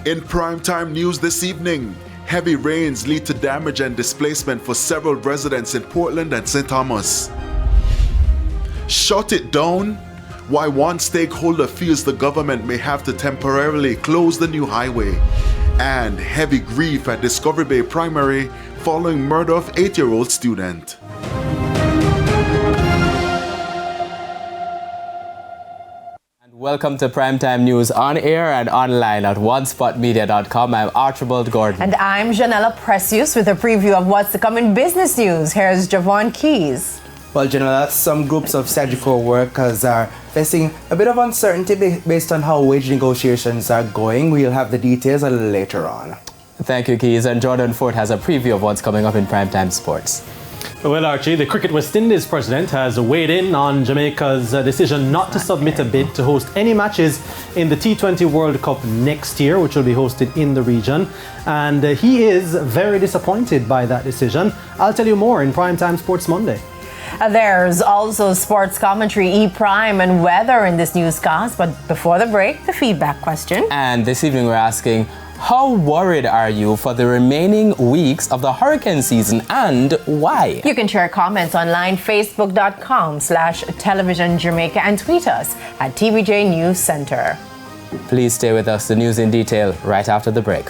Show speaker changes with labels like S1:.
S1: In primetime news this evening, heavy rains lead to damage and displacement for several residents in Portland and St. Thomas. Shut it down? Why one stakeholder feels the government may have to temporarily close the new highway. And heavy grief at Discovery Bay Primary following murder of 8-year-old student.
S2: Welcome to Primetime News on air and online at onespotmedia.com. I'm Archibald Gordon.
S3: And I'm Janella Precious with a preview of what's to come in business news. Here's Javon Keys.
S4: Well, Janella, some groups of surgical workers are facing a bit of uncertainty based on how wage negotiations are going. We'll have the details a little later on.
S2: Thank you, Keys. And Jordan Fort has a preview of what's coming up in Primetime Sports.
S5: Well, Archie, the Cricket West Indies president has weighed in on Jamaica's decision not to submit a bid to host any matches in the T20 World Cup next year, which will be hosted in the region. And he is very disappointed by that decision. I'll tell you more in Primetime Sports Monday.
S3: There's also sports commentary, E-Prime, and weather in this newscast. But before the break, the feedback question.
S2: And this evening we're asking, how worried are you for the remaining weeks of the hurricane season and why?
S3: You can share comments online, facebook.com/television Jamaica, and tweet us at TVJ News Center.
S2: Please stay with us. The news in detail right after the break.